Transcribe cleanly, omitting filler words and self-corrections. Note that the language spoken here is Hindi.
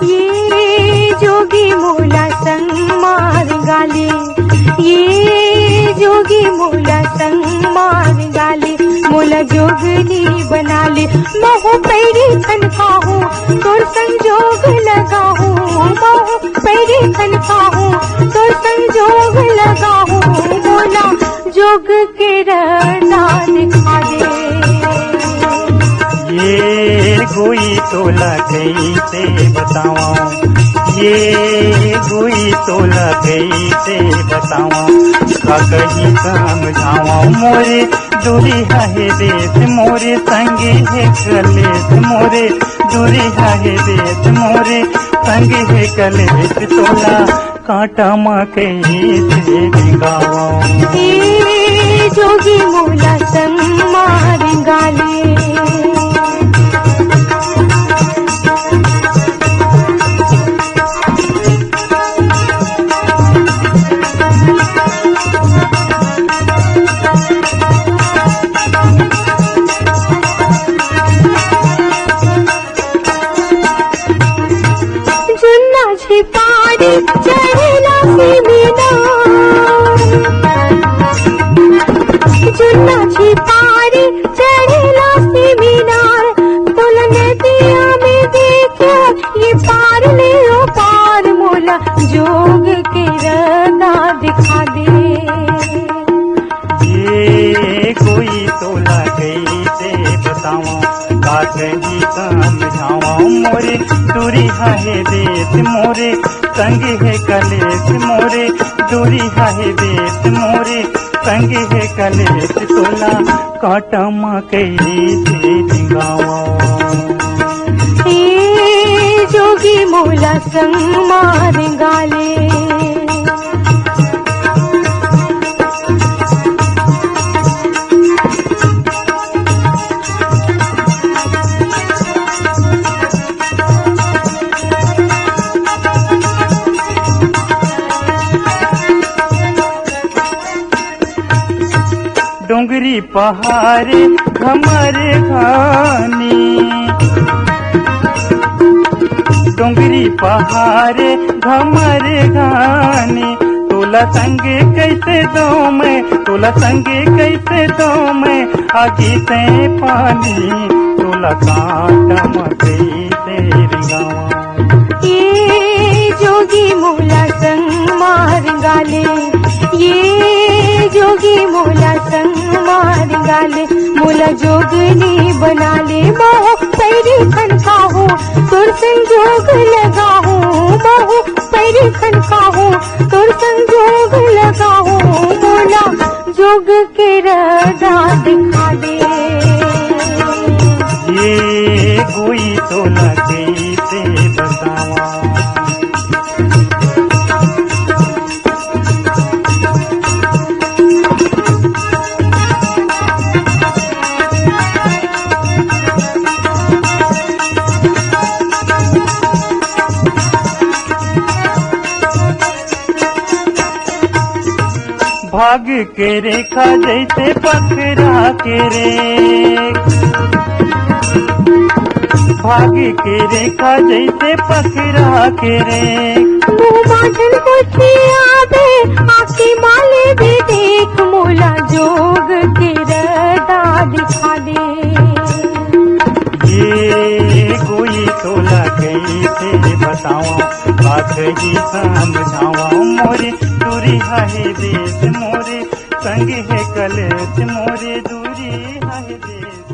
ये जोगी मोला संग मार गाले, ये जोगी मोला संग मार गाले, मोला जोगनी बना ले। मोह पैरी खनकाहू तोर संजोग लगाहू, मोह पैरी खनकाहू तोर संजोग लगाहू, मोला जोग के रना दिखा दे। ये कोई तोला कैसे बतावा, ये कोई तोला कैसे बतावा, का कहीं समझावा। मोरे दूरी है देश मोरे संगे है कलेश, मोरे दूरी है देश मोरे संगे है कलेश, तोला कांटा माँ कैसे गावा। ए जोगी मोला संग मार गाले, छिपारी चढ़ेला मीनार, चुन्ना छिपारी चढ़ेला मीनार, तोल नदिया में देखो ये पार ले ओ पार, मोला जोग के रना दिखा दे। ये कोई तोला कैसे बतावा, का कहीं समझावा। मोरे दूरी है देश मोरे संगे है कलेश, मोरे दूरी है देश मोरे संगे है कलेश, तोला कांटा माँ कैसे गावा। ए जोगी मोला संग मार गाले, डोंगरी पहाड़े हमारे घानी, डोंगरी पहाड़े हमारे घानी, तोला संगे कैसे दो मैं, तोला संगे कैसे दो मैं, आगे से पानी तोला कांटा माँ कैसे रिंगावा। ये जोगी मोला संग मार गाले, ये जोगी मोला संग मार गाले, मोला जोगनी बना ले। मोह पैरी खनकाहू तोर संजोग लगाहू, मोह पैरी खनकाहू तोर संजोग लगाहू, मोला जोग के रना दिखा दे। ये कोई तोला कैसे बतावा, भाग के रेखा जैसे पकड़ा के रे, भाग के रेखा जैसे पकड़ा के रे, मुँह बांधन को आवे आके माले भी देख, मोला जोग के रदा दिखा दे। ये कोई तोला कैसे बतावा, बात ही समझावा। मोरे दूरी है देश मोरे संग है कलेश, मोरे दूरी है देश।